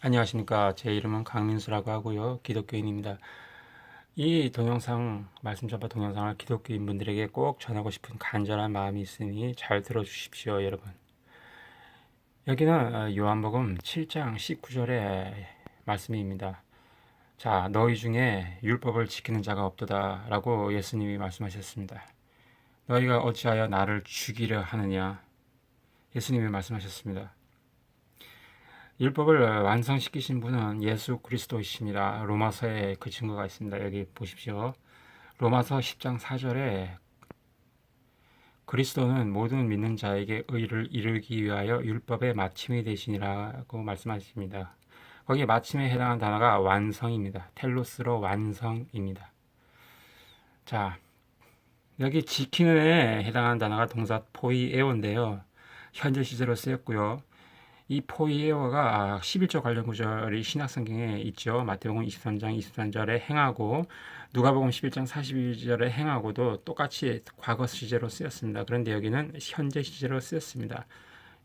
안녕하십니까. 제 이름은 강민수라고 하고요. 기독교인입니다. 이 동영상, 말씀 전파 동영상을 기독교인 분들에게 꼭 전하고 싶은 간절한 마음이 있으니 잘 들어주십시오, 여러분. 여기는 요한복음 7장 19절의 말씀입니다. 자, 너희 중에 율법을 지키는 자가 없도다 라고 예수님이 말씀하셨습니다. 너희가 어찌하여 나를 죽이려 하느냐? 예수님이 말씀하셨습니다. 율법을 완성시키신 분은 예수 그리스도이십니다. 로마서에 그 증거가 있습니다. 여기 보십시오. 로마서 10장 4절에 그리스도는 모든 믿는 자에게 의를 이루기 위하여 율법의 마침이 되시니라고 말씀하십니다. 거기에 마침에 해당하는 단어가 완성입니다. 텔로스로 완성입니다. 자, 여기 지키는에 해당하는 단어가 동사 포이에오인데요. 현재 시제로 쓰였고요. 이 포이에어가 11조 관련 구절이 신약성경에 있죠. 마태복음 23장 23절에 행하고 누가복음 11장 42절에 행하고도 똑같이 과거 시제로 쓰였습니다. 그런데 여기는 현재 시제로 쓰였습니다.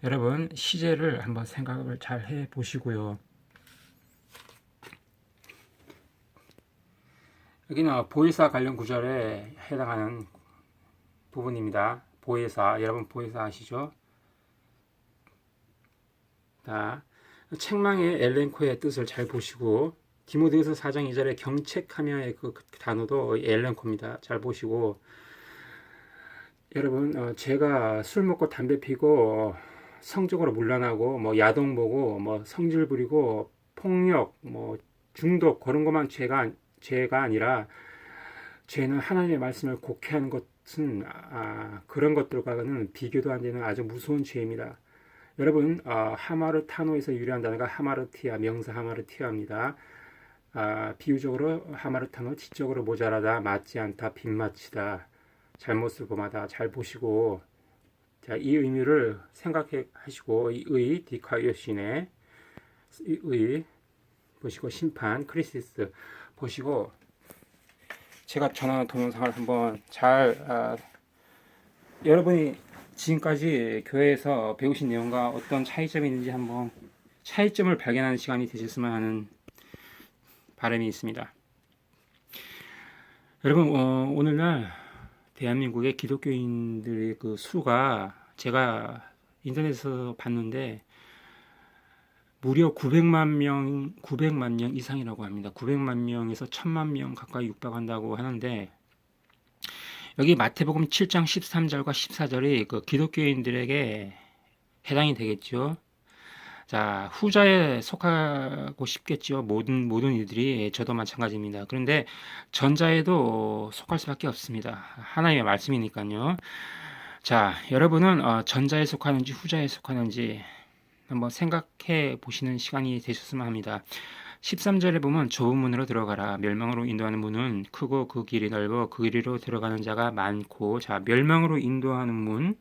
여러분 시제를 한번 생각을 잘 해보시고요. 여기는 보혜사 관련 구절에 해당하는 부분입니다. 보혜사, 여러분 보혜사 아시죠? 자, 책망의 엘렌코의 뜻을 잘 보시고 디모데후서 4장 2절에 경책하며의 그 단어도 엘렌코입니다. 잘 보시고 여러분 제가 술 먹고 담배 피고 성적으로 문란하고 뭐 야동 보고 뭐 성질 부리고 폭력 뭐 중독 그런 것만 죄가 아니라 죄는 하나님의 말씀을 곡해하는 것은 그런 것들과는 비교도 안 되는 아주 무서운 죄입니다. 여러분 하마르타노에서 유래한 단어가 하마르티아, 명사 하마르티아입니다. 비유적으로 하마르타노, 지적으로 모자라다, 맞지 않다, 빗맞히다, 잘못을 범하다. 잘 보시고 자, 이 의미를 생각해 하시고 이 의, 디카이오신의 의 보시고 심판, 크리시스 보시고 제가 전하는 동영상을 한번 잘 여러분이 지금까지 교회에서 배우신 내용과 어떤 차이점이 있는지 한번 차이점을 발견하는 시간이 되셨으면 하는 바람이 있습니다. 여러분 오늘날 대한민국의 기독교인들의 그 수가 제가 인터넷에서 봤는데 무려 900만 명 이상이라고 합니다. 900만 명에서 1000만 명 가까이 육박한다고 하는데 여기 마태복음 7장 13절과 14절이 그 기독교인들에게 해당이 되겠죠. 자, 후자에 속하고 싶겠죠. 모든 이들이 저도 마찬가지입니다. 그런데 전자에도 속할 수밖에 없습니다. 하나님의 말씀이니까요. 자, 여러분은 전자에 속하는지 후자에 속하는지 한번 생각해 보시는 시간이 되셨으면 합니다. 13절에 보면 좁은 문으로 들어가라. 멸망으로 인도하는 문은 크고 그 길이 넓어 그 길로 들어가는 자가 많고. 자, 멸망으로 인도하는 문.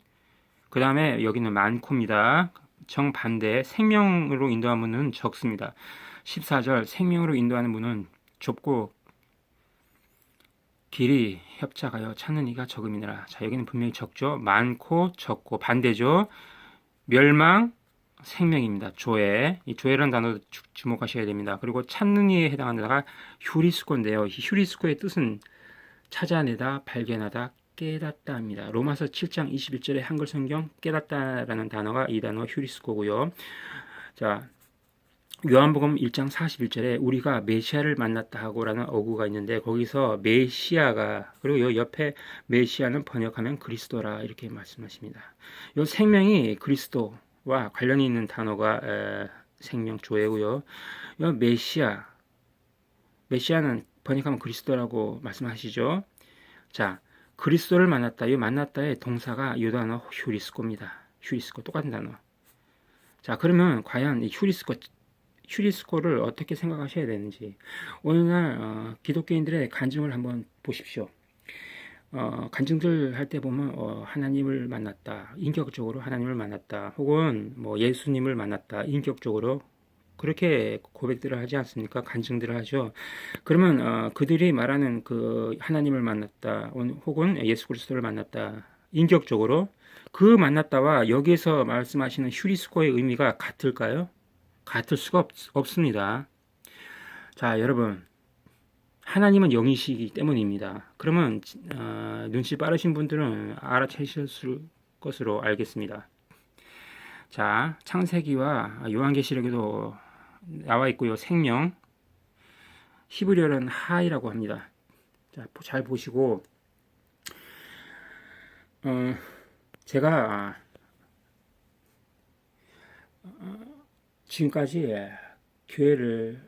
그 다음에 여기는 많고입니다. 정반대 생명으로 인도하는 문은 적습니다. 14절 생명으로 인도하는 문은 좁고 길이 협착하여 찾는 이가 적음이니라. 자, 여기는 분명히 적죠. 많고 적고 반대죠. 멸망 생명입니다. 조회. 이 조회라는 단어도 주목하셔야 됩니다. 그리고 찾는 이에 해당하는 단어가 휴리스코인데요. 이 휴리스코의 뜻은 찾아내다, 발견하다, 깨닫다입니다. 로마서 7장 21절의 한글 성경 깨닫다라는 단어가 이 단어 휴리스코고요. 자, 요한복음 1장 41절에 우리가 메시아를 만났다 하고라는 어구가 있는데 거기서 메시아가 그리고 요 옆에 메시아는 번역하면 그리스도라 이렇게 말씀하십니다. 요 생명이 그리스도와 관련이 있는 단어가 생명 조회고요. 요 메시아는 번역하면 그리스도라고 말씀하시죠. 자, 그리스도를 만났다. 이 만났다의 동사가 이 단어 휴리스코입니다. 휴리스코 똑같은 단어. 자, 그러면 과연 이 휴리스코를 어떻게 생각하셔야 되는지 오늘날 기독교인들의 간증을 한번 보십시오. 간증들 할 때 보면 하나님을 만났다. 인격적으로 하나님을 만났다. 혹은 뭐 예수님을 만났다. 인격적으로 그렇게 고백들을 하지 않습니까? 간증들을 하죠. 그러면 그들이 말하는 그 하나님을 만났다 혹은 예수 그리스도를 만났다 인격적으로 그 만났다와 여기에서 말씀하시는 휴리스코의 의미가 같을까요? 같을 수가 없습니다. 자, 여러분, 하나님은 영이시기 때문입니다. 그러면 눈치 빠르신 분들은 알아채실 것으로 알겠습니다. 자, 창세기와 요한계시록에도 나와 있고요. 생명, 히브리어는 하이라고 합니다. 자, 잘 보시고 제가 지금까지 교회를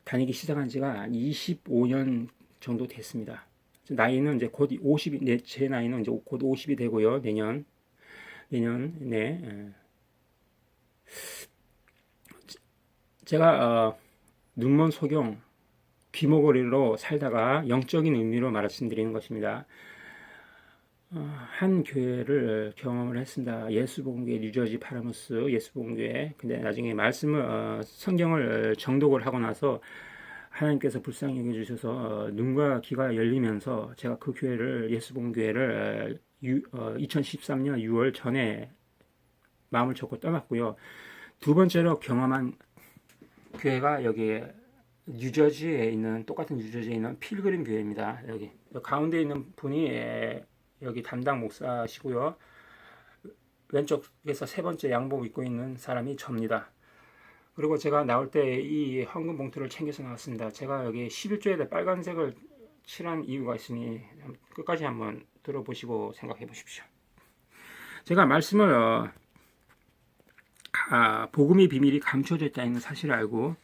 다니기 시작한 지가 25년 정도 됐습니다. 나이는 이제 곧 50이, 제 나이는 이제 곧 50이 되고요. 내년에. 제가 눈먼 소경, 귀머거리로 살다가 영적인 의미로 말씀드리는 것입니다. 한 교회를 경험을 했습니다. 예수복음교회 뉴저지 파라무스 예수복음교회. 근데 나중에 성경을 정독을 하고 나서 하나님께서 불쌍히 여겨주셔서 눈과 귀가 열리면서 제가 그 교회를 예수복음교회를 2013년 6월 전에 마음을 접고 떠났고요. 두 번째로 경험한 교회가 여기 똑같은 뉴저지에 있는 필그림 교회입니다. 여기 가운데 있는 분이 여기 담당 목사시고요. 왼쪽에서 세 번째 양복 입고 있는 사람이 접니다. 그리고 제가 나올 때 이 황금 봉투를 챙겨서 나왔습니다. 제가 여기 11조에 빨간색을 칠한 이유가 있으니 끝까지 한번 들어보시고 생각해 보십시오. 제가 말씀을 복음의 비밀이 감추어져 있다는 사실을 알고,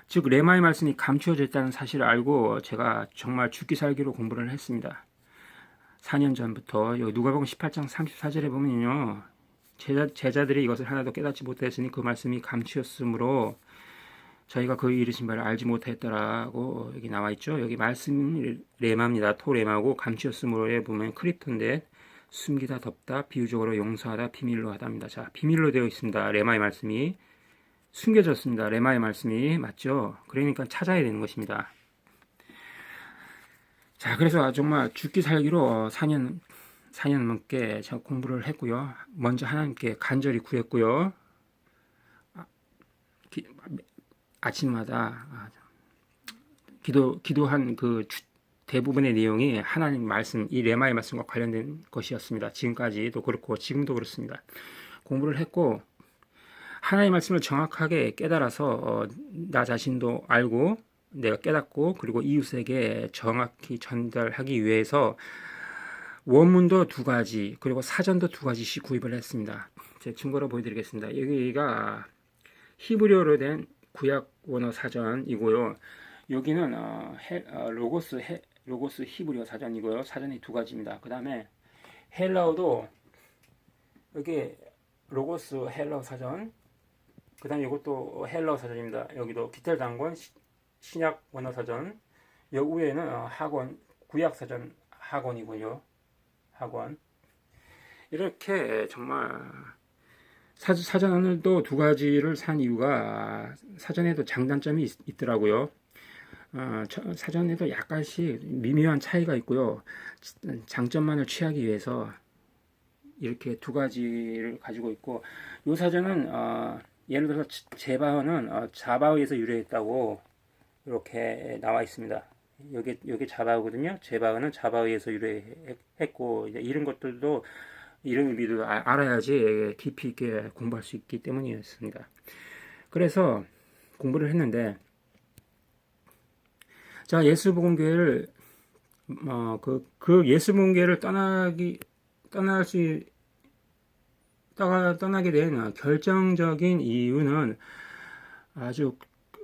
즉 레마의 말씀이 감추어져 있다는 사실을 알고 제가 정말 죽기 살기로 공부를 했습니다. 4년 전부터 여기 누가복음 18장 34절에 보면요, 제자들이 이것을 하나도 깨닫지 못했으니 그 말씀이 감추었으므로 저희가 그의 이르신 바를 알지 못했더라고 여기 나와 있죠. 여기 말씀이 레마입니다. 토레마고 감추었으므로에 보면 크립토인데 숨기다, 덮다, 비유적으로 용서하다, 비밀로 하다입니다. 자, 비밀로 되어 있습니다. 레마의 말씀이 숨겨졌습니다. 레마의 말씀이 맞죠? 그러니까 찾아야 되는 것입니다. 자, 그래서 정말 죽기 살기로 4년 넘게 제가 공부를 했고요. 먼저 하나님께 간절히 구했고요. 아침마다 기도한 그 대부분의 내용이 하나님 말씀, 이 레마의 말씀과 관련된 것이었습니다. 지금까지도 그렇고 지금도 그렇습니다. 공부를 했고 하나님의 말씀을 정확하게 깨달아서 나 자신도 알고 내가 깨닫고 그리고 이웃에게 정확히 전달하기 위해서 원문도 2가지 그리고 사전도 2가지씩 구입을 했습니다. 제 증거로 보여드리겠습니다. 여기가 히브리어로 된 구약 원어 사전이고요. 여기는 로고스 히브리어 사전이고요. 사전이 2가지입니다. 그 다음에 헬라어도 여기 로고스 헬라어 사전, 그 다음에 이것도 헬라어 사전입니다. 여기도 비텔 단권 신약 원어 사전, 여기 위에는 구약 사전 학원이고요. 학원. 이렇게 정말 사전도 2가지를 산 이유가 사전에도 장단점이 있더라고요. 사전에도 약간씩 미묘한 차이가 있고요. 장점만을 취하기 위해서 이렇게 2가지를 가지고 있고, 이 사전은 예를 들어서 제바흐는 자바흐에서 유래했다고 이렇게 나와 있습니다. 여기 자바흐거든요. 제바흐는 자바흐에서 유래했고, 이런 것들도 이런 의미도 알아야지 깊이 있게 공부할 수 있기 때문이었습니다. 그래서 공부를 했는데, 자, 예수복음교회를 그 예수복음교회를 떠나게 된 결정적인 이유는 아주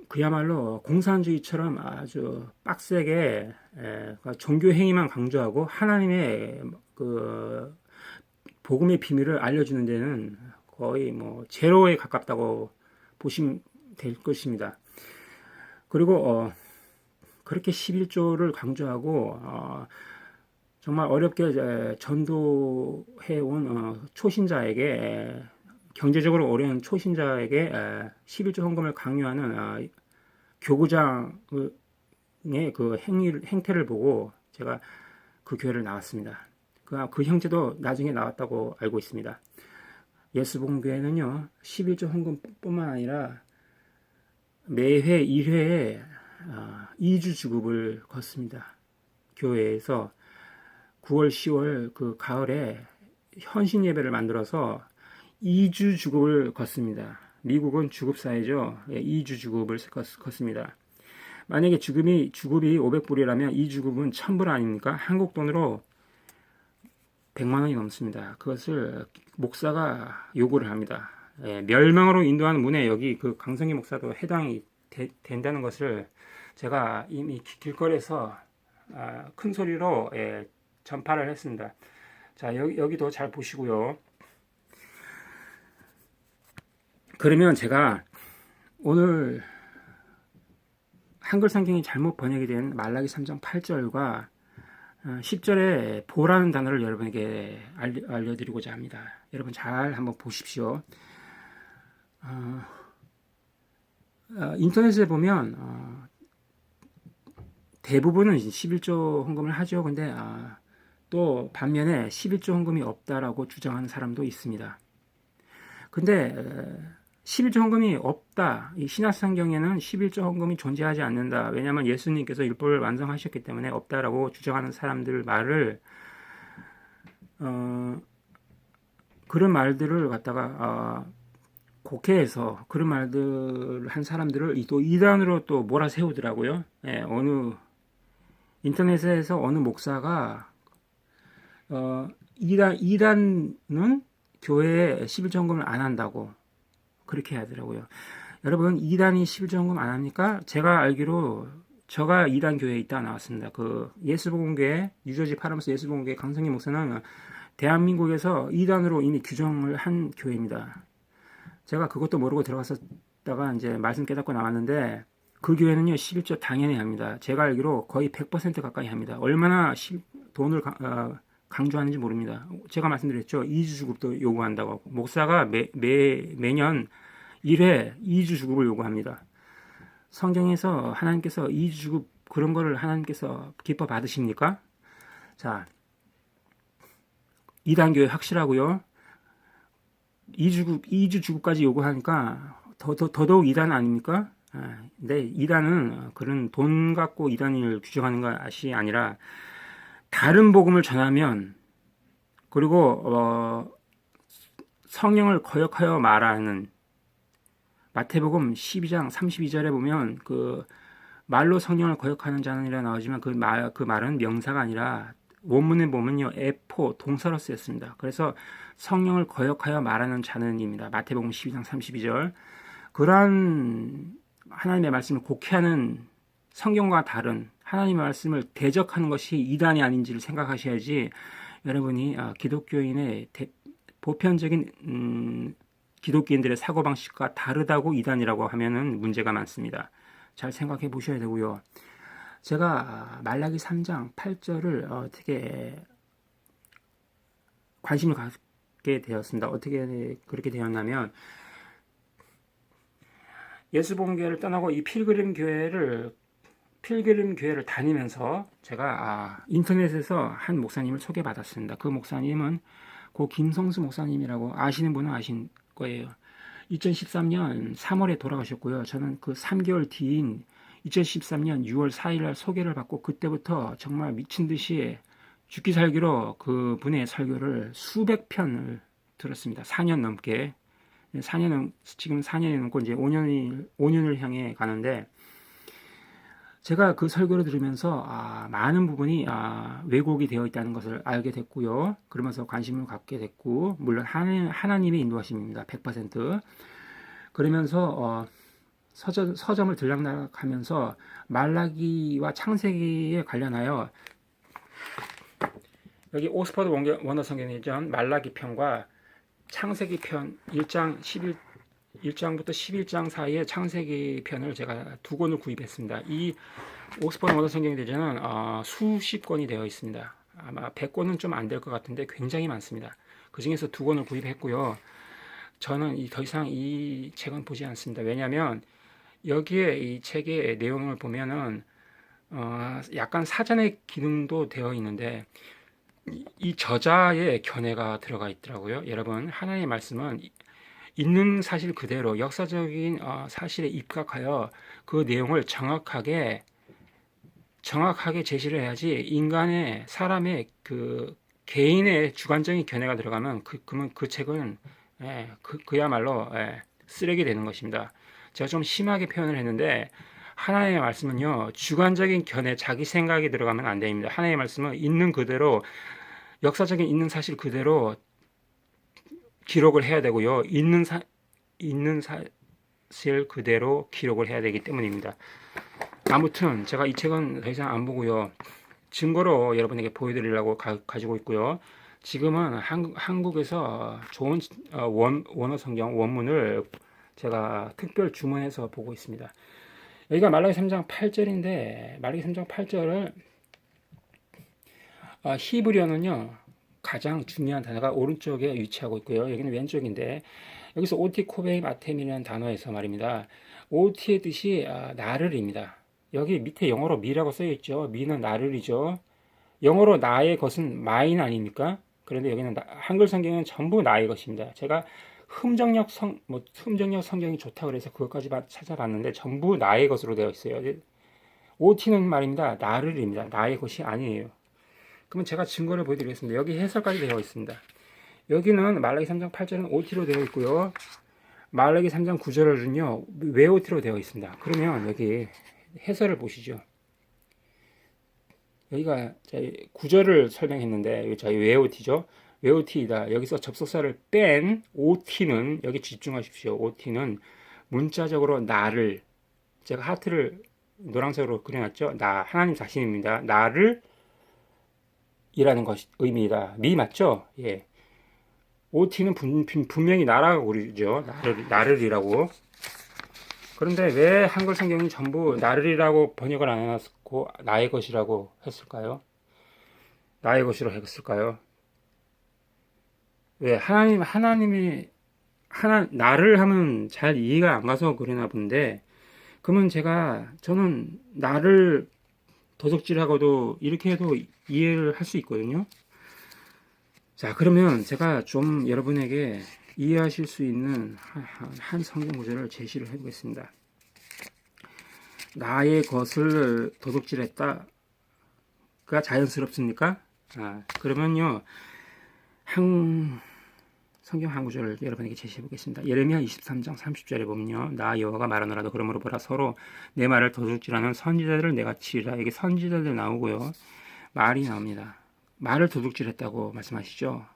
그야말로 공산주의처럼 아주 빡세게 종교 행위만 강조하고 하나님의 그 복음의 비밀을 알려주는 데는 거의 제로에 가깝다고 보시면 될 것입니다. 그리고 그렇게 11조를 강조하고 정말 어렵게 전도해온 초신자에게, 경제적으로 어려운 초신자에게 11조 헌금을 강요하는 교구장의 그 행태를 보고 제가 그 교회를 나왔습니다. 그 형제도 나중에 나왔다고 알고 있습니다. 예수복음교회는요, 11조 헌금뿐만 아니라 매회 1회에 2주 주급을 걷습니다. 교회에서 9월, 10월 그 가을에 헌신 예배를 만들어서 2주 주급을 걷습니다. 미국은 주급 사회죠. 2주 주급을 걷습니다. 만약에 주급이 500불이라면 이 주급은 1000불 아닙니까? 한국 돈으로 100만 원이 넘습니다. 그것을 목사가 요구를 합니다. 멸망으로 인도하는 문에 여기 그 강성기 목사도 해당이 된다는 것을 제가 이미 길거리에서 큰 소리로 전파를 했습니다. 자, 여기도 잘 보시고요. 그러면 제가 오늘 한글 성경이 잘못 번역이 된 말라기 3장 8절과 10절에 보라는 단어를 여러분에게 알려드리고자 합니다. 여러분 잘 한번 보십시오. 인터넷에 보면 대부분은 11조 헌금을 하죠. 근데 또 반면에 11조 헌금이 없다라고 주장하는 사람도 있습니다. 근데 11조 헌금이 없다. 이 신약성경에는 11조 헌금이 존재하지 않는다. 왜냐하면 예수님께서 율법을 완성하셨기 때문에 없다라고 주장하는 사람들 말을 그런 말들을 갖다가 국회에서 그런 말들 한 사람들을 또 이단으로 또 몰아세우더라고요. 어느 인터넷에서 어느 목사가 이단은 교회에 11조 헌금을 안 한다고 그렇게 하더라고요. 여러분, 이단이 11조 헌금 안 합니까? 제가 알기로 저가 이단 교회에 있다 나왔습니다. 그 예수복음교회 뉴저지 파라마스 예수복음교회 강성기 목사는 대한민국에서 이단으로 이미 규정을 한 교회입니다. 제가 그것도 모르고 들어갔었다가 이제 말씀 깨닫고 나왔는데 그 교회는요 11조 당연히 합니다. 제가 알기로 거의 100% 가까이 합니다. 얼마나 돈을 강조하는지 모릅니다. 제가 말씀드렸죠. 2주 주급도 요구한다고 하고 목사가 매년 1회 2주 주급을 요구합니다. 성경에서 하나님께서 2주 주급 그런 거를 하나님께서 기뻐 받으십니까? 자, 이단교회 확실하고요. 2주 주급까지 요구하니까 더더욱 이단 아닙니까? 근데 이단은 그런 돈 갖고 이단을 규정하는 것이 아니라 다른 복음을 전하면 그리고 성령을 거역하여 말하는 마태복음 12장 32절에 보면 그 말로 성령을 거역하는 자는이라 나오지만 그 말은 명사가 아니라 원문에 보면요 에포 동사로 쓰였습니다. 그래서 성령을 거역하여 말하는 자는입니다. 마태복음 12장 32절. 그러한 하나님의 말씀을 곡해하는 성경과 다른 하나님의 말씀을 대적하는 것이 이단이 아닌지를 생각하셔야지 여러분이 기독교인의 보편적인 기독교인들의 사고방식과 다르다고 이단이라고 하면은 문제가 많습니다. 잘 생각해 보셔야 되고요. 제가 말라기 3장 8절을 어떻게 관심을 갖게 되었습니다. 어떻게 그렇게 되었냐면 예수복음교회를 떠나고 이 필그림 교회를 다니면서 제가 인터넷에서 한 목사님을 소개받았습니다. 그 목사님은 고 김성수 목사님이라고 아시는 분은 아신 거예요. 2013년 3월에 돌아가셨고요. 저는 그 3개월 뒤인 2013년 6월 4일 날 소개를 받고 그때부터 정말 미친 듯이 죽기 살기로 그 분의 설교를 수백 편을 들었습니다. 4년 넘게. 지금 4년이 넘고 이제 5년을 향해 가는데 제가 그 설교를 들으면서 많은 부분이 왜곡이 되어 있다는 것을 알게 됐고요. 그러면서 관심을 갖게 됐고 물론 하나님의 인도하심입니다. 100%. 그러면서 서점을 들락날락하면서 말라기와 창세기에 관련하여 여기 오스퍼드 원어 성경의전 말라기 편과 창세기 편 1장부터 11장 사이에 창세기 편을 제가 2권을 구입했습니다. 이 오스퍼드 원어 성경의 대전은 수십 권이 되어 있습니다. 아마 100권은 좀 안 될 것 같은데 굉장히 많습니다. 그 중에서 2권을 구입했고요. 저는 더 이상 이 책은 보지 않습니다. 왜냐하면 여기에 이 책의 내용을 보면은 약간 사전의 기능도 되어 있는데 이 저자의 견해가 들어가 있더라고요. 여러분 하나님의 말씀은 있는 사실 그대로 역사적인 사실에 입각하여 그 내용을 정확하게 제시를 해야지, 인간의 사람의 그 개인의 주관적인 견해가 들어가면 그러면 그 책은 그야말로 쓰레기 되는 것입니다. 제가 좀 심하게 표현을 했는데, 하나님의 말씀은요, 주관적인 견해, 자기 생각이 들어가면 안 됩니다. 하나님의 말씀은 있는 그대로, 역사적인 있는 사실 그대로 기록을 해야 되고요. 있는 사실 그대로 기록을 해야 되기 때문입니다. 아무튼 제가 이 책은 더 이상 안 보고요. 증거로 여러분에게 보여드리려고 가지고 있고요. 지금은 한국에서 좋은 원어 성경 원문을 제가 특별 주문해서 보고 있습니다. 여기가 말라기 3장 8절인데, 말라기 3장 8절을 히브리어는요, 가장 중요한 단어가 오른쪽에 위치하고 있고요. 여기는 왼쪽인데, 여기서 오티 코베임 아템이라는 단어에서 말입니다. 오티의 뜻이 나를입니다. 여기 밑에 영어로 미라고 써져 있죠. 미는 나를이죠. 영어로 나의 것은 mine 아닙니까? 그런데 여기는 한글 성경은 전부 나의 것입니다. 제가 흠정력 성경이 좋다 그래서 그것까지 찾아봤는데 전부 나의 것으로 되어 있어요. OT는 말입니다. 나를입니다. 나의 것이 아니에요. 그러면 제가 증거를 보여드리겠습니다. 여기 해설까지 되어 있습니다. 여기는 말라기 3장 8절은 OT로 되어 있고요. 말라기 3장 9절은요, 왜 OT로 되어 있습니다. 그러면 여기 해설을 보시죠. 여기가 9절을 설명했는데, 저희 왜 OT죠? 왜 OT이다. 여기서 접속사를 뺀 OT는, 여기 집중하십시오. OT는 문자적으로 나를, 제가 하트를 노란색으로 그려놨죠. 하나님 자신입니다. 나를 이라는 것이 의미이다. 미 맞죠? 예. OT는 분명히 나라고 그러죠. 나를이라고. 그런데 왜 한글 성경이 전부 나를이라고 번역을 안 해놨고 나의 것이라고 했을까요? 나의 것이라고 했을까요? 왜 하나님이 나를 하면 잘 이해가 안 가서 그러나 본데, 그러면 저는 나를 도적질하고도 이렇게 해도 이해를 할 수 있거든요. 자, 그러면 제가 좀 여러분에게 이해하실 수 있는 한 성경 구절을 제시를 해보겠습니다. 나의 것을 도둑질했다가 자연스럽습니까? 그러면요, 성경 한 구절을 여러분에게 제시해 보겠습니다. 예레미야 23장 30절에 보면요, 나 여호와가 말하노라도 그러므로 보라, 서로 내 말을 도둑질하는 선지자들을 내가 치리라. 이게 선지자들 나오고요, 말이 나옵니다. 말을 도둑질했다고 말씀하시죠.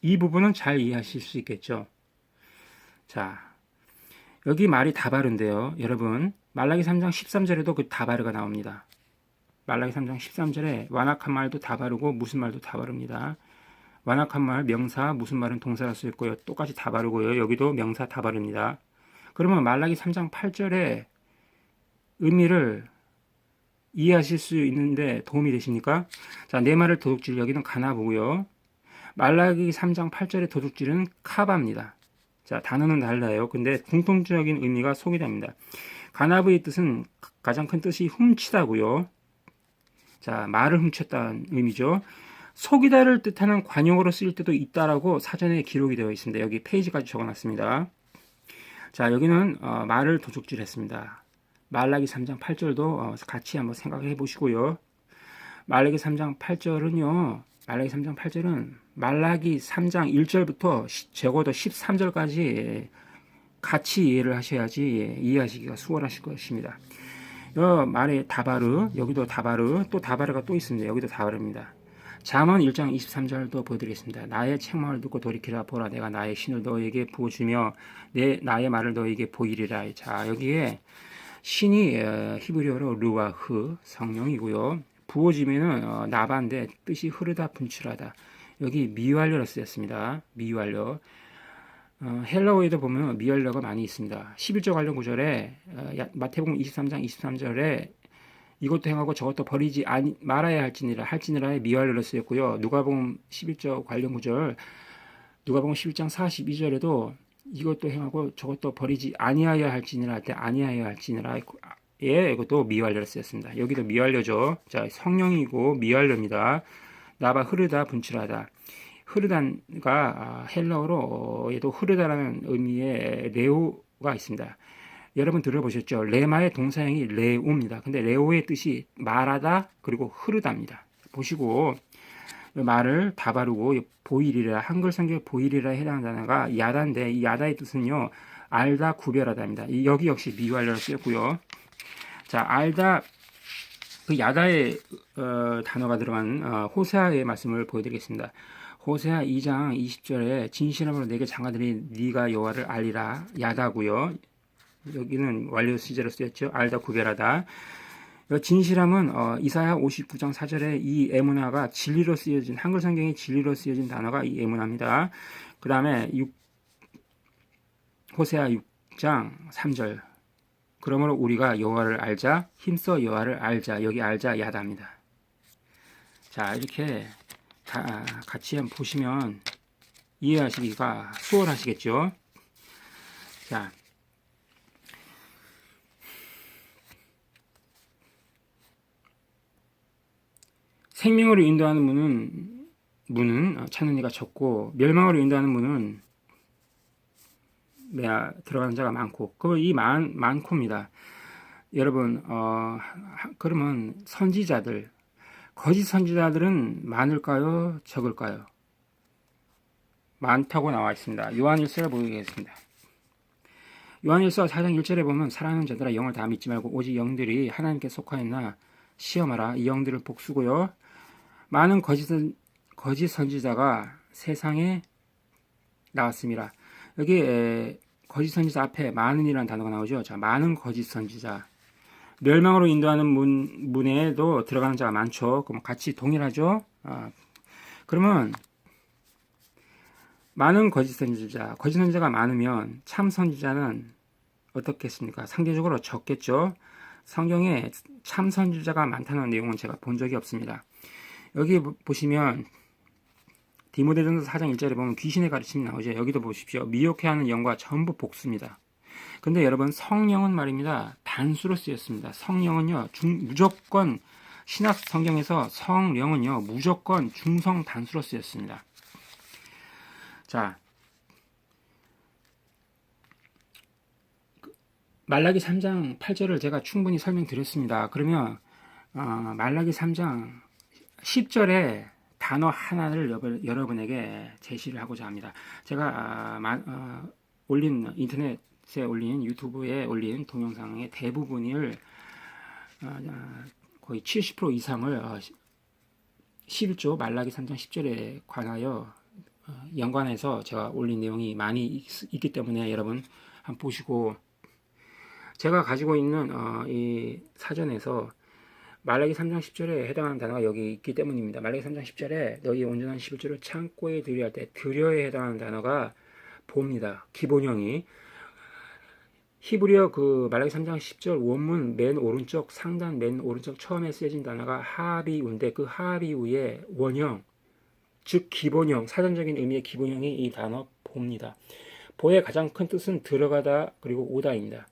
이 부분은 잘 이해하실 수 있겠죠. 자, 여기 말이 다바르인데요, 여러분, 말라기 3장 13절에도 그 다바르가 나옵니다. 말라기 3장 13절에 완악한 말도 다바르고 무슨 말도 다바릅니다. 완악한 말 명사, 무슨 말은 동사라 쓰여 있고요. 똑같이 다바르고요. 여기도 명사 다바릅니다. 그러면 말라기 3장 8절의 의미를 이해하실 수 있는데 도움이 되십니까? 자, 내 말을 도둑질, 여기는 가나보고요. 말라기 3장 8절의 도둑질은 카바입니다. 자, 단어는 달라요. 근데 공통적인 의미가 소기다입니다. 가나브의 뜻은 가장 큰 뜻이 훔치다고요. 자, 말을 훔쳤다는 의미죠. 속이다를 뜻하는 관용어로 쓰일 때도 있다라고 사전에 기록이 되어 있습니다. 여기 페이지까지 적어놨습니다. 자, 여기는 말을 도둑질했습니다. 말라기 3장 8절도 같이 한번 생각해 보시고요. 말라기 3장 8절은 말라기 3장 1절부터 적어도 13절까지 같이 이해를 하셔야지 이해하시기가 수월하실 것입니다. 말에 다바르, 여기도 다바르, 또 다바르가 또 있습니다. 여기도 다바르입니다. 잠언 1장 23절도 보여드리겠습니다. 나의 책망을 듣고 돌이키라. 보라, 내가 나의 신을 너에게 부어주며 나의 말을 너에게 보이리라. 자, 여기에 신이 히브리어로 르와흐, 성령이고요. 부어지면은 나반데 뜻이 흐르다, 분출하다. 여기 미완료로 쓰였습니다. 미완료. 헬라어에도 보면 미완료가 많이 있습니다. 11절 관련 구절에 마태복음 23장 23절에 이것도 행하고 저것도 버리지 말아야 할지니라의 미완료로 쓰였고요. 누가복음 11절 관련 구절, 누가복음 11장 42절에도 이것도 행하고 저것도 버리지 아니하여야 할지니라 할 때 아니하여야 할지니라, 이것도 미완료로 쓰였습니다. 여기도 미완료죠. 자, 성령이고 미완료입니다. 나바 흐르다, 분출하다. 흐르다가 헬라어로에도 흐르다라는 의미의 레오가 있습니다. 여러분 들어보셨죠? 레마의 동사형이 레오입니다. 근데 레오의 뜻이 말하다 그리고 흐르다입니다. 보시고 말을 다 바르고 보일이라 한글 성경 보일이라 해당하는 단어가 야다인데 이 야다의 뜻은요 알다 구별하다입니다. 여기 역시 미완료로 쓰였고요. 자 알다 그 야다의 단어가 들어간 호세아의 말씀을 보여드리겠습니다. 호세아 2장 20절에 진실함으로 내게 장가들이 네가 여호와를 알리라 야다고요. 여기는 완료 시제로 쓰였죠. 알다 구별하다. 진실함은 이사야 59장 4절에 이 에무나가 진리로 쓰여진 한글 성경에 진리로 쓰여진 단어가 이 에무나입니다. 그 다음에 호세아 6장 3절 그러므로 우리가 여호와를 알자 힘써 여호와를 알자 여기 알자 야다입니다. 자 이렇게 같이 한번 보시면 이해하시기가 수월하시겠죠. 자 생명으로 인도하는 문은 찾는 이가 적고 멸망으로 인도하는 문은 들어가는 자가 많고 이 많고입니다. 여러분 그러면 선지자들 거짓 선지자들은 많을까요? 적을까요? 많다고 나와 있습니다. 요한일서를 보겠습니다. 요한일서 4장 1절에 보면 사랑하는 자들아 영을 다 믿지 말고 오직 영들이 하나님께 속하였나 시험하라. 이 영들을 복수고요. 많은 거짓 선지자가 세상에 나왔습니다. 여기 거짓 선지자 앞에 많은이라는 단어가 나오죠. 자, 많은 거짓 선지자. 멸망으로 인도하는 문에도 들어가는 자가 많죠. 그럼 같이 동일하죠. 그러면 많은 거짓 선지자가 많으면 참 선지자는 어떻겠습니까? 상대적으로 적겠죠. 성경에 참 선지자가 많다는 내용은 제가 본 적이 없습니다. 여기 보시면 디모데전서 4장 1절에 보면 귀신의 가르침이 나오죠. 여기도 보십시오. 미혹해하는 영과 전부 복수입니다. 근데 여러분 성령은 말입니다. 단수로 쓰였습니다. 성령은요 무조건 신약 성경에서 성령은요 무조건 중성 단수로 쓰였습니다. 자 말라기 3장 8절을 제가 충분히 설명드렸습니다. 그러면 말라기 3장 10절에 단어 하나를 여러분에게 제시를 하고자 합니다. 제가 올린 인터넷에 올린 유튜브에 올린 동영상의 대부분을 거의 70% 이상을 11조 말라기 3장 10절에 관하여 연관해서 제가 올린 내용이 많이 있기 때문에 여러분 한번 보시고 제가 가지고 있는 이 사전에서 말라기 3장 10절에 해당하는 단어가 여기 있기 때문입니다. 말라기 3장 10절에 너희 온전한 11조를 창고에 들여할 때 들여에 해당하는 단어가 봅니다. 기본형이 히브리어 그 말라기 3장 10절 원문 맨 오른쪽 상단 맨 오른쪽 처음에 쓰여진 단어가 하비우인데 그 하비우의 원형 즉 기본형 사전적인 의미의 기본형이 이 단어 봅니다. 보의 가장 큰 뜻은 들어가다 그리고 오다입니다.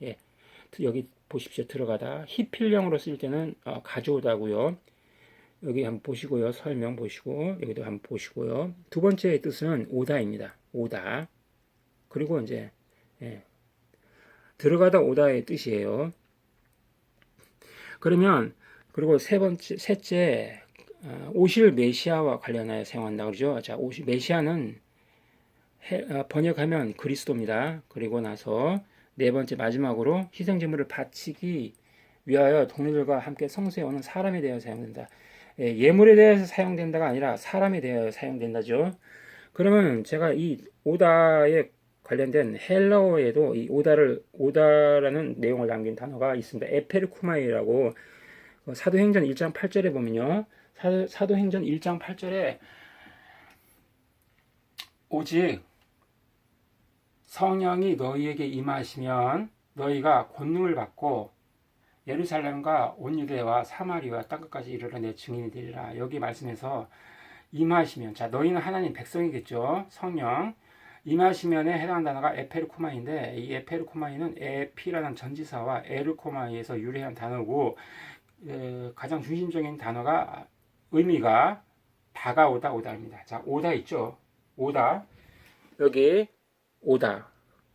예, 여기 보십시오. 들어가다. 히필령으로 쓸 때는 가져오다고요. 여기 한번 보시고요. 설명 보시고 여기도 한번 보시고요. 두 번째 뜻은 오다입니다. 오다. 그리고 이제 들어가다 오다의 뜻이에요. 그러면 그리고 셋째 오실 메시아와 관련하여 사용한다 그러죠. 자, 오실 메시아는 번역하면 그리스도입니다. 그리고 나서 네 번째 마지막으로 희생제물을 바치기 위하여 동료들과 함께 성소에 오는 사람에 대하여 사용된다. 예물에 대해서 사용된다가 아니라 사람에 대하여 사용된다죠. 그러면 제가 이 오다에 관련된 헬라어에도 이 오다라는 내용을 남긴 단어가 있습니다. 에페르쿠마이라고 사도행전 1장 8절에 보면요. 사도행전 1장 8절에 오직 성령이 너희에게 임하시면 너희가 권능을 받고 예루살렘과 온 유대와 사마리아 땅끝까지 이르러 내 증인이 되리라. 여기 말씀에서 임하시면 자 너희는 하나님 백성이겠죠. 성령 임하시면에 해당하는 단어가 에페르코마인데 이 에페르코마이는 에피라는 전지사와 에르코마이에서 유래한 단어고 가장 중심적인 단어가 의미가 다가오다 오다입니다. 자, 오다 있죠? 오다. 여기 오다.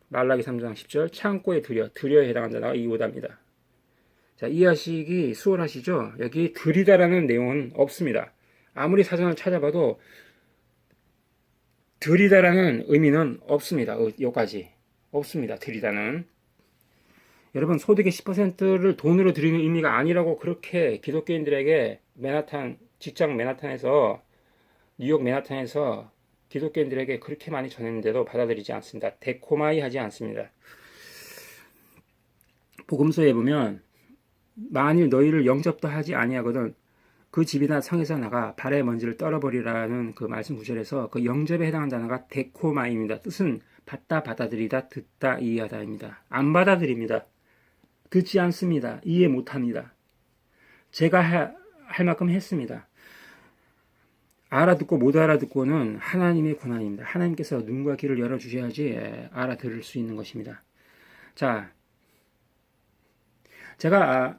말라기 3장 10절 창고에 들여에 해당한 단어가 이 오다입니다. 자, 이해하시기 수월하시죠? 여기 들이다라는 내용은 없습니다. 아무리 사전을 찾아봐도 들이다라는 의미는 없습니다. 여기까지 없습니다. 들이다는. 여러분, 소득의 10%를 돈으로 드리는 의미가 아니라고 그렇게 기독교인들에게 직장 맨하탄에서, 뉴욕 맨하탄에서 기독교인들에게 그렇게 많이 전했는데도 받아들이지 않습니다. 데코마이 하지 않습니다. 복음서에 보면 만일 너희를 영접도 하지 아니하거든 그 집이나 성에서 나가 발의 먼지를 떨어버리라는 그 말씀 구절에서 그 영접에 해당한 단어가 데코마이입니다. 뜻은 받다, 받아들이다, 듣다, 이해하다입니다. 안 받아들입니다. 듣지 않습니다. 이해 못합니다. 제가 할 만큼 했습니다. 알아듣고 못 알아듣고는 하나님의 권한입니다. 하나님께서 눈과 귀를 열어주셔야지 알아들을 수 있는 것입니다. 자, 제가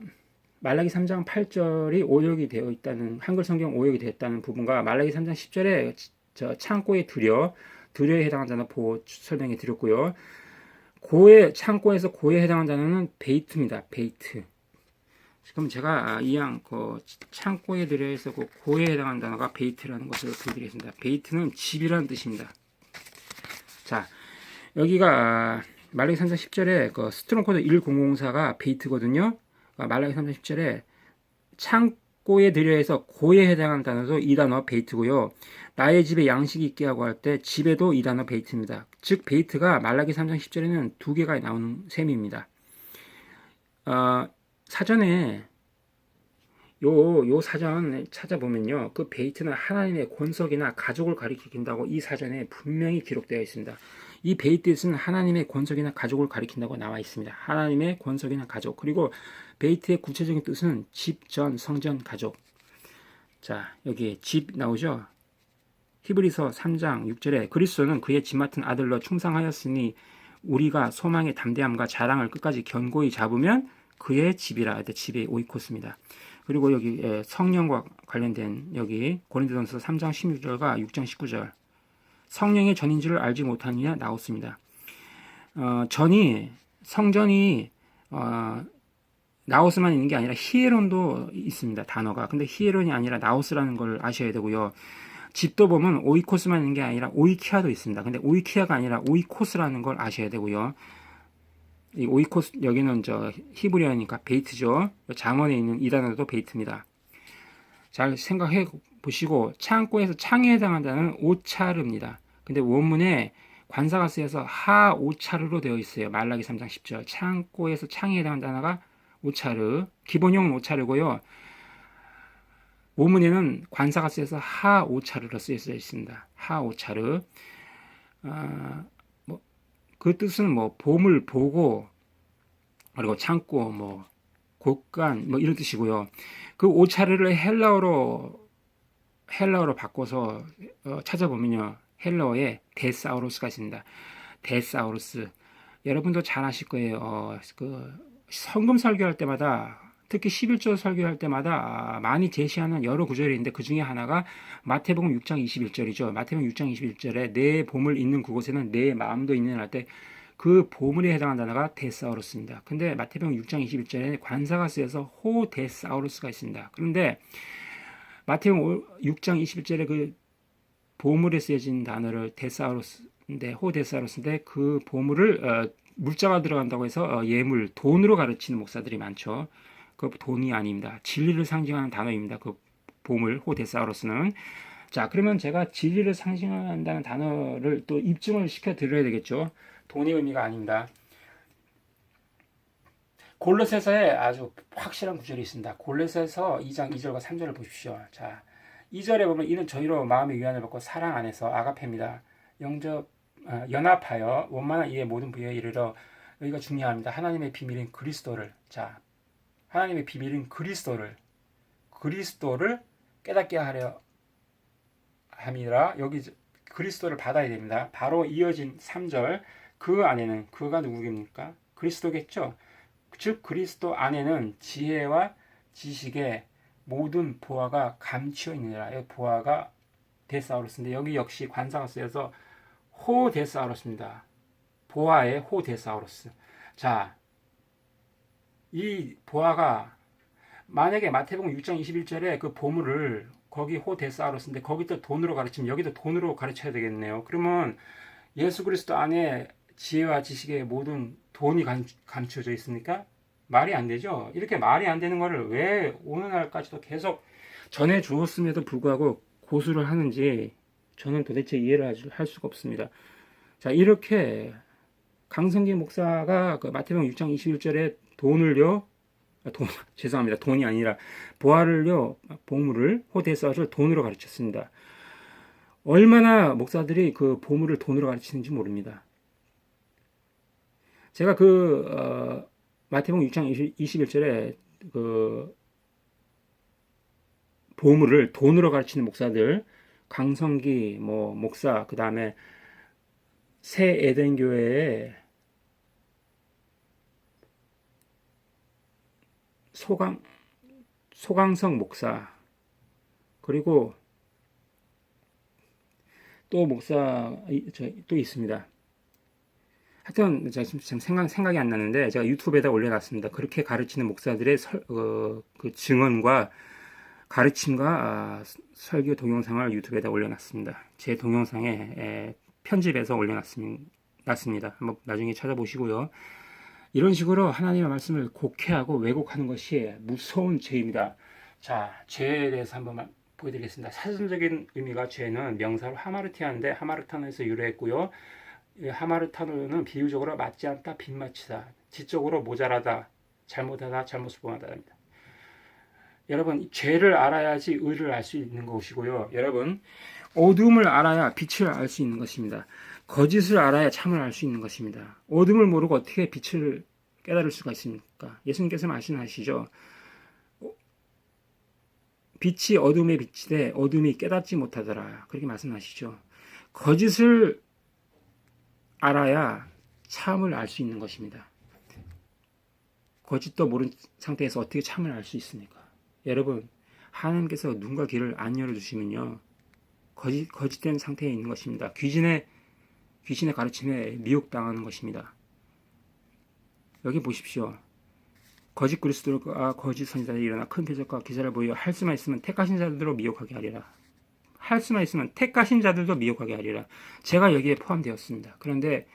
말라기 3장 8절이 오역이 되어 있다는, 한글 성경 오역이 되었다는 부분과 말라기 3장 10절에 창고에 들여에 해당한 단어 설명해 드렸고요. 창고에서 고에 해당한 단어는 베이트입니다. 베이트. 그럼 제가 창고에 들여에서 고에 해당한 단어가 베이트라는 것을 보여드리겠습니다. 베이트는 집이라는 뜻입니다. 자, 여기가 말라기 3장 10절에 그 스트롱 코드 1004가 베이트거든요. 말라기 3장 10절에 창고에 들여에서 고에 해당하는 단어도 이 단어 베이트고요. 나의 집에 양식이 있게 하고 할 때 집에도 이 단어 베이트입니다. 즉 베이트가 말라기 3장 10절에는 두 개가 나오는 셈입니다. 사전에 요 사전 찾아보면요. 그 베이트는 하나님의 권속이나 가족을 가리킨다고 이 사전에 분명히 기록되어 있습니다. 이 베이트는 하나님의 권속이나 가족을 가리킨다고 나와 있습니다. 하나님의 권속이나 가족. 그리고 베이트의 구체적인 뜻은 집, 전, 성전, 가족. 자, 여기 집 나오죠? 히브리서 3장 6절에 그리스도는 그의 집 맡은 아들로 충성하였으니 우리가 소망의 담대함과 자랑을 끝까지 견고히 잡으면 그의 집이라. 집의 오이코스입니다. 그리고 여기 성령과 관련된 여기 고린도전서 3장 16절과 6장 19절 성령의 전인 줄을 알지 못하느냐 나왔습니다. 성전이 나오스만 있는 게 아니라 히에론도 있습니다. 단어가. 근데 히에론이 아니라 나오스라는 걸 아셔야 되고요. 집도 보면 오이코스만 있는 게 아니라 오이키아도 있습니다. 근데 오이키아가 아니라 오이코스라는 걸 아셔야 되고요. 이 오이코스 여기는 히브리어니까 베이트죠. 잠언에 있는 이 단어도 베이트입니다. 잘 생각해 보시고 창고에서 창에 해당한다는 오차르입니다. 근데 원문에 관사가 쓰여서 하오차르로 되어 있어요. 말라기 3장 10절. 창고에서 창에 해당하는 단어가 오차르. 기본형은 오차르고요. 원문에는 관사가 쓰여서 하오차르로 쓰여져 있습니다. 하오차르. 그 뜻은 보물, 보고, 그리고 창고, 곳간, 이런 뜻이고요. 그 오차르를 헬라어로 바꿔서 찾아보면요. 헬라어에 데사우루스가 있습니다. 데사우루스. 여러분도 잘 아실 거예요. 성금 설교할 때마다, 특히 11조 설교할 때마다 많이 제시하는 여러 구절이 있는데 그 중에 하나가 마태복음 6장 21절이죠. 마태복음 6장 21절에 내 보물 있는 그곳에는 내 마음도 있는 할 때 그 보물에 해당한 단어가 데사우루스입니다. 근데 마태복음 6장 21절에 관사가 쓰여서 호 데사우루스가 있습니다. 그런데 마태복음 6장 21절에 그 보물에 쓰여진 단어를 데사우루스인데 호 데사우루스인데 그 보물을 물자가 들어간다고 해서 예물, 돈으로 가르치는 목사들이 많죠. 그 돈이 아닙니다. 진리를 상징하는 단어입니다. 그 보물, 호데사우루스는. 자, 그러면 제가 진리를 상징한다는 단어를 또 입증을 시켜 드려야 되겠죠. 돈의 의미가 아닙니다. 골로새서에 아주 확실한 구절이 있습니다. 골로새서 2장 2절과 3절을 보십시오. 자, 2절에 보면 이는 저희로 마음의 위안을 받고 사랑 안에서 아가페입니다. 연합하여 원만한 이의 모든 부여에 이르러 여기가 중요합니다. 하나님의 비밀인 그리스도를 하나님의 비밀인 그리스도를 깨닫게 하려 함이라. 여기 그리스도를 받아야 됩니다. 바로 이어진 3절 그 안에는 그가 누구입니까? 그리스도겠죠. 즉 그리스도 안에는 지혜와 지식의 모든 보화가 감추어 있느니라. 보화가 호데사우루스인데 여기 역시 관사가 쓰여서 호데사우루스입니다. 보아의 호데사우루스. 자, 이 보아가 만약에 마태복음 6장 21절에 그 보물을 거기 호데사우루스인데 거기도 돈으로 가르치면 여기도 돈으로 가르쳐야 되겠네요. 그러면 예수 그리스도 안에 지혜와 지식의 모든 돈이 감춰져 있으니까 말이 안 되죠. 이렇게 말이 안 되는 거를 왜 오늘날까지도 계속 전해 주었음에도 불구하고 고수를 하는지 저는 도대체 이해를 할 수가 없습니다. 자, 이렇게 강성기 목사가 그 마태복음 6장 21절에 죄송합니다. 돈이 아니라 보화를요, 보물을 호데사를 돈으로 가르쳤습니다. 얼마나 목사들이 그 보물을 돈으로 가르치는지 모릅니다. 제가 마태복음 6장 21절에 그 보물을 돈으로 가르치는 목사들, 강성기 목사, 그 다음에 새 에덴 교회의 소강성 목사, 그리고 또 목사 또 있습니다. 하여튼 제가 지금 생각이 안 나는데 제가 유튜브에다 올려놨습니다. 그렇게 가르치는 목사들의 그 증언과 가르침과 설교 동영상을 유튜브에다 올려놨습니다. 제 동영상에 편집해서 올려놨습니다. 한번 나중에 찾아보시고요. 이런 식으로 하나님의 말씀을 곡해하고 왜곡하는 것이 무서운 죄입니다. 자, 죄에 대해서 한번 보여드리겠습니다. 사전적인 의미가 죄는 명사로 하마르티아인데 하마르타노에서 유래했고요. 하마르타노는 비유적으로 맞지 않다, 빗맞히다, 지적으로 모자라다, 잘못하다, 잘못을 범하다입니다. 여러분, 죄를 알아야지 의를 알 수 있는 것이고요. 여러분, 어둠을 알아야 빛을 알 수 있는 것입니다. 거짓을 알아야 참을 알 수 있는 것입니다. 어둠을 모르고 어떻게 빛을 깨달을 수가 있습니까? 예수님께서 말씀하시죠. 빛이 어둠에 비치되 어둠이 깨닫지 못하더라. 그렇게 말씀하시죠. 거짓을 알아야 참을 알 수 있는 것입니다. 거짓도 모른 상태에서 어떻게 참을 알 수 있습니까? 여러분, 하나님께서 눈과 귀를 안 열어주시면요, 거짓된 상태에 있는 것입니다. 귀신의 가르침에 미혹당하는 것입니다. 여기 보십시오. 거짓 그리스도가 거짓 선지자들이 일어나 큰 표적과 기사를 보여 할 수만 있으면 택하신 자들로 미혹하게 하리라. 할 수만 있으면 택하신 자들도 미혹하게 하리라. 제가 여기에 포함되었습니다. 그런데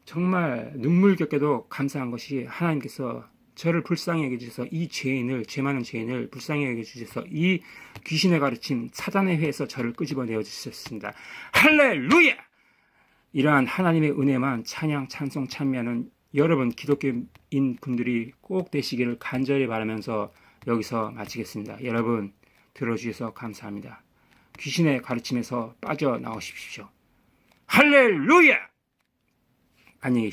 정말 눈물겹게도 감사한 것이 하나님께서 저를 불쌍히 여겨주셔서 죄 많은 죄인을 불쌍히 여겨주셔서 이 귀신의 가르침, 사단의 회에서 저를 끄집어내어 주셨습니다. 할렐루야! 이러한 하나님의 은혜만 찬양, 찬송, 찬미하는 여러분 기독교인 분들이 꼭 되시기를 간절히 바라면서 여기서 마치겠습니다. 여러분 들어주셔서 감사합니다. 귀신의 가르침에서 빠져나오십시오. 할렐루야! 안녕히 계십시오.